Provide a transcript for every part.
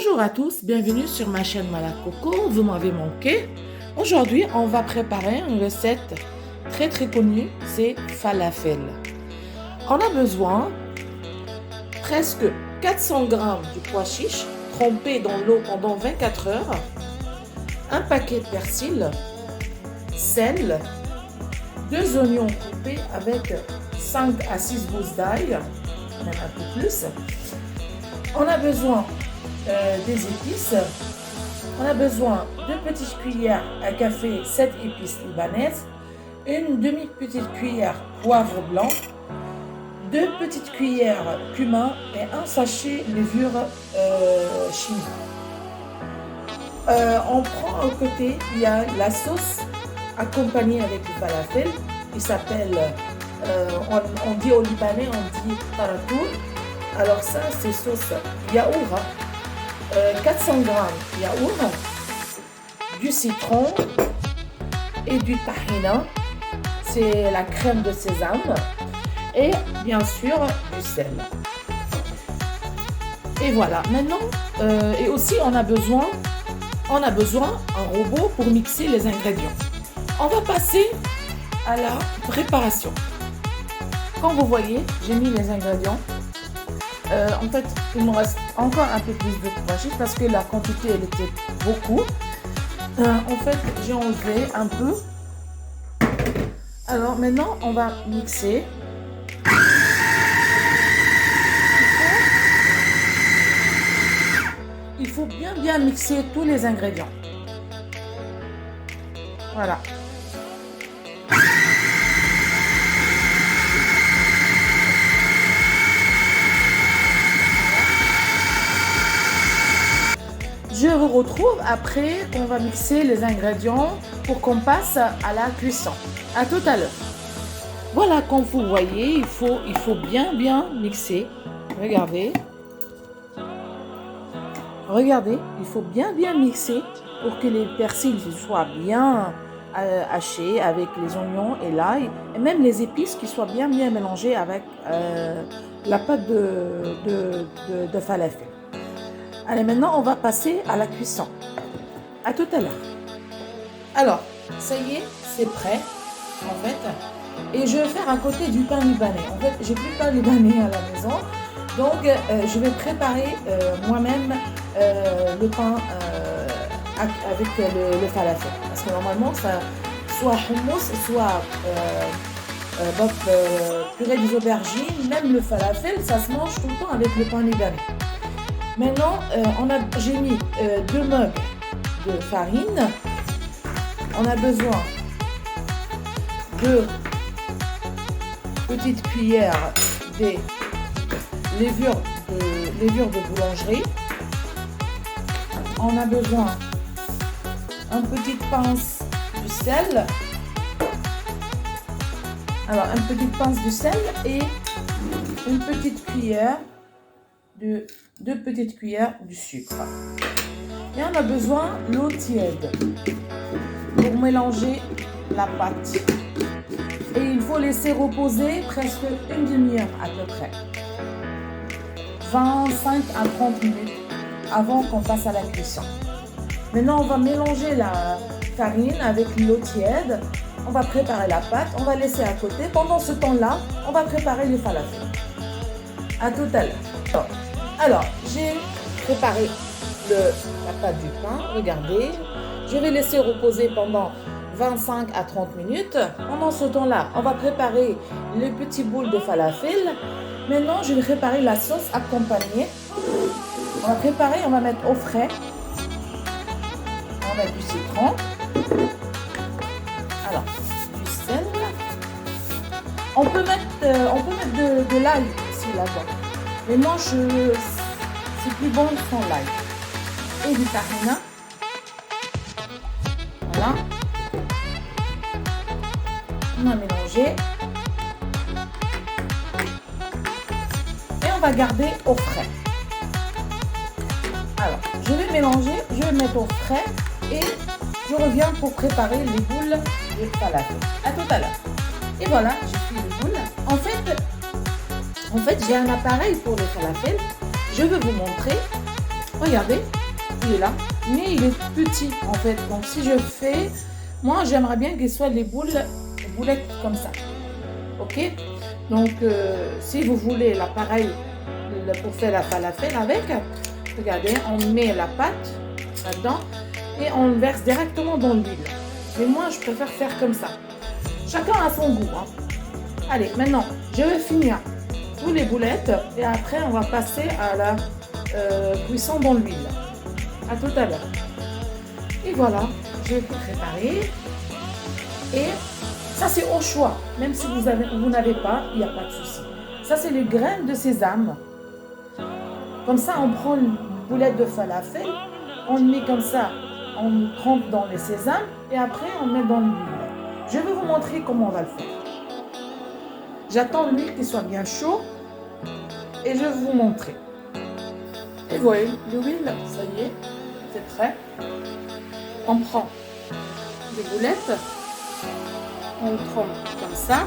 Bonjour à tous, bienvenue sur ma chaîne Malacoco, vous m'avez manqué. Aujourd'hui, on va préparer une recette très connue, c'est falafel. On a besoin presque 400 g de pois chiches trempés dans l'eau pendant 24 heures, un paquet de persil, sel, 2 oignons coupés avec 5 à 6 gousses d'ail, même un peu plus. On a besoin des épices. On a besoin de petites cuillères à café 7 épices libanaises, une demi-petite cuillère poivre blanc, 2 petites cuillères cumin et un sachet levure chimique. On prend à côté, il y a la sauce accompagnée avec le falafel qui s'appelle, on dit au libanais, on dit taratoul. Alors ça, c'est sauce yaourt, 400 g yaourt, du citron et du tahina, c'est la crème de sésame, et bien sûr du sel. Et voilà, maintenant, et aussi on a besoin d'un robot pour mixer les ingrédients. On va passer à la préparation. Comme vous voyez, j'ai mis les ingrédients. En fait, il me reste encore un peu plus de pois chiches parce que la quantité, elle était beaucoup. En fait, j'ai enlevé un peu. Alors maintenant, on va mixer. Il faut bien mixer tous les ingrédients. Voilà. Je vous retrouve après qu'on va mixer les ingrédients pour qu'on passe à la cuisson. À tout à l'heure. Voilà, comme vous voyez, il faut bien mixer. Regardez. Regardez, il faut bien mixer pour que les persils soient bien hachés avec les oignons et l'ail. Et même les épices qui soient bien mélangées avec la pâte de falafel. Allez, maintenant, on va passer à la cuisson. À tout à l'heure. Alors, ça y est, c'est prêt, en fait. Et je vais faire à côté du pain libanais. En fait, j'ai plus de pain libanais à la maison. Donc, je vais préparer moi-même le pain avec le falafel. Parce que normalement, ça, soit hummus, soit purée des aubergines, même le falafel, ça se mange tout le temps avec le pain libanais. Maintenant, j'ai mis 2 mugs de farine. On a besoin de petites cuillères de levure de boulangerie. On a besoin d'une petite pince du sel. Alors, une petite pince du sel et une petite cuillère de 2 petites cuillères du sucre. Et on a besoin de l'eau tiède pour mélanger la pâte. Et il faut laisser reposer presque une demi-heure à peu près. 25 à 30 minutes avant qu'on passe à la cuisson. Maintenant, on va mélanger la farine avec l'eau tiède. On va préparer la pâte. On va laisser à côté. Pendant ce temps-là, on va préparer les falafels. À tout à l'heure. Alors, j'ai préparé la pâte du pain. Regardez. Je vais laisser reposer pendant 25 à 30 minutes. Pendant ce temps-là, on va préparer les petits boules de falafel. Maintenant, je vais préparer la sauce accompagnée. On va mettre au frais. On va mettre du citron. Alors, du sel. On peut mettre de l'ail aussi là-dedans. Mais moi, c'est plus bon sans l'ail. Et du tahina. Voilà. On va mélanger. Et on va garder au frais. Alors, je vais mélanger, je vais mettre au frais et je reviens pour préparer les boules de falafel. À tout à l'heure. Et voilà, j'ai fait les boules. En fait, j'ai un appareil pour le falafel. Je vais vous montrer Regardez, il est là. Mais il est petit en fait. Donc si je fais, moi j'aimerais bien qu'il soit les boulettes comme ça. Ok? Donc si vous voulez l'appareil pour faire la falafel avec, regardez, on met la pâte là-dedans et on le verse directement dans l'huile. Mais moi je préfère faire comme ça. Chacun a son goût. Hein. Allez, maintenant je vais finir tous les boulettes et après on va passer à la cuisson dans l'huile. À tout à l'heure. Et voilà, j'ai tout préparé. Et ça c'est au choix. Même si vous n'avez pas, il n'y a pas de souci. Ça c'est les graines de sésame. Comme ça, on prend une boulette de falafel, on le met comme ça, on trempe dans les sésames et après on met dans l'huile. Je vais vous montrer comment on va le faire. J'attends l'huile qui soit bien chaud et je vais vous montrer. Et voyez, l'huile, ça y est, c'est prêt. On prend des boulettes, on le trempe comme ça.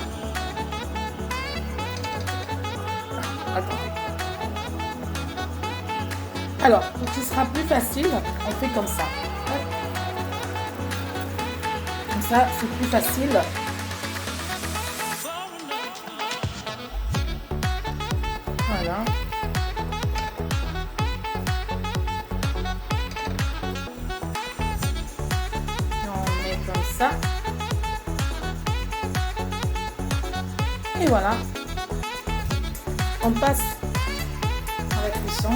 Attendez. Alors, pour qu'il sera plus facile, on fait comme ça. Comme ça, c'est plus facile. Voilà. Et on met comme ça. Et voilà. On passe à la cuisson.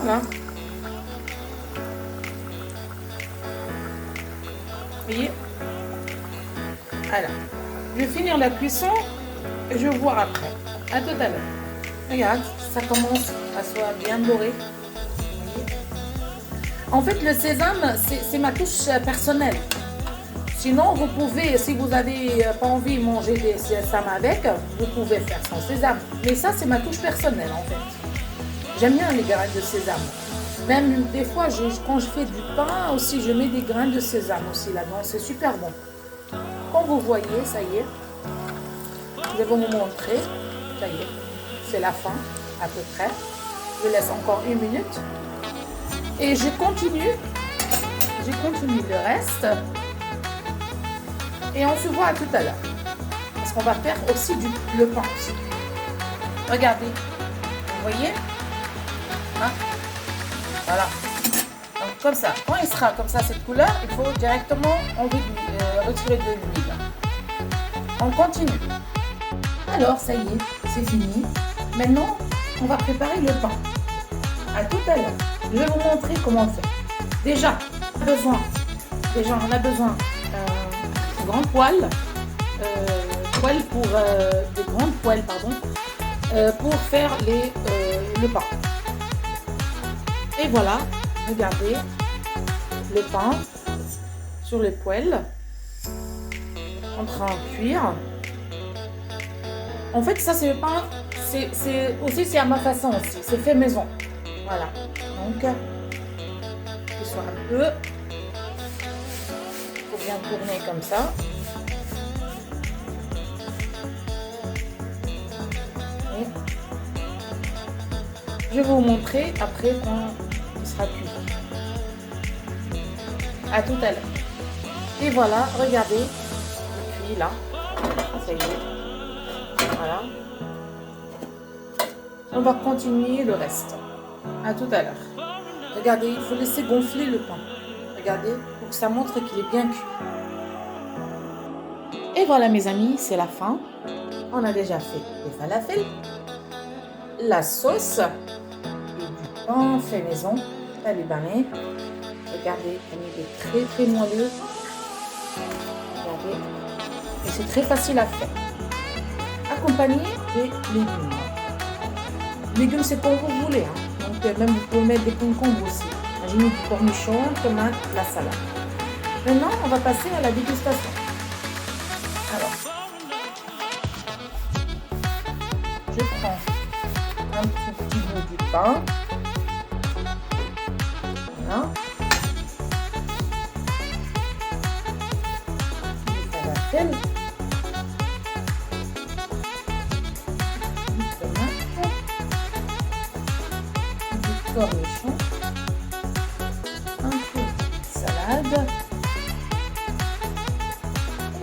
Voilà. Vous voyez? Alors, je vais finir la cuisson et je vais vous voir après. À tout à l'heure. Regarde, ça commence à se bien doré. En fait, le sésame, c'est ma touche personnelle. Sinon, vous pouvez, si vous n'avez pas envie de manger des sésames avec, vous pouvez faire sans sésame. Mais ça, c'est ma touche personnelle, en fait. J'aime bien les graines de sésame. Même des fois, quand je fais du pain aussi, je mets des graines de sésame aussi là-dedans. C'est super bon. Comme vous voyez, ça y est. Je vais vous montrer. Ça y est. C'est la fin, à peu près. Je laisse encore 1 minute. Et je continue. Le reste. Et on se voit à tout à l'heure. Parce qu'on va faire aussi le pain aussi. Regardez. Vous voyez? Hein? Voilà. Donc comme ça. Quand il sera comme ça, cette couleur, il faut directement retirer de l'huile. On continue. Alors, ça y est, c'est fini. Maintenant, on va préparer le pain. À tout à l'heure. Je vais vous montrer comment on fait. Déjà, on a besoin de grandes poêles, de grandes poêles, pour faire le pain. Et voilà, regardez le pain sur les poêles en train de cuire. En fait, ça c'est le pain, c'est à ma façon aussi, c'est fait maison. Voilà, donc il soit un peu, il faut bien tourner comme ça. Et je vais vous montrer après quand il sera cuit. À tout à l'heure. Et voilà, regardez, il cuit là, ça y est. Voilà. On va continuer le reste. À tout à l'heure. Regardez, il faut laisser gonfler le pain. Regardez, pour que ça montre qu'il est bien cuit. Et voilà mes amis, c'est la fin. On a déjà fait les falafels, la sauce et du pain fait maison, talibané. Regardez, il est très très moelleux. Regardez. Et c'est très facile à faire. Accompagné des légumes. Légumes, c'est comme vous voulez. Hein. Donc, même vous pouvez mettre des concombres aussi. Imaginez du cornichon, tomate, la salade. Maintenant, on va passer à la dégustation. Alors, je prends un tout petit bout du pain. Voilà. Du falafel. Du tomate. Du cornichon. Un peu de salade.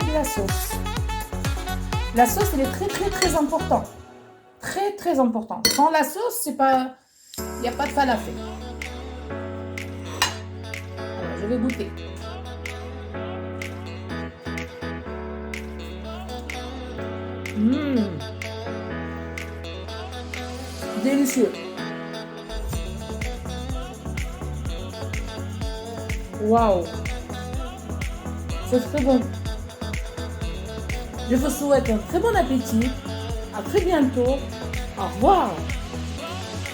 Et de la sauce. La sauce, elle est très très très importante. Très très important. Sans la sauce, c'est pas, il n'y a pas de falafel. Alors, je vais goûter. Délicieux. Waouh. C'est très bon. Je vous souhaite un très bon appétit. À très bientôt. Au revoir.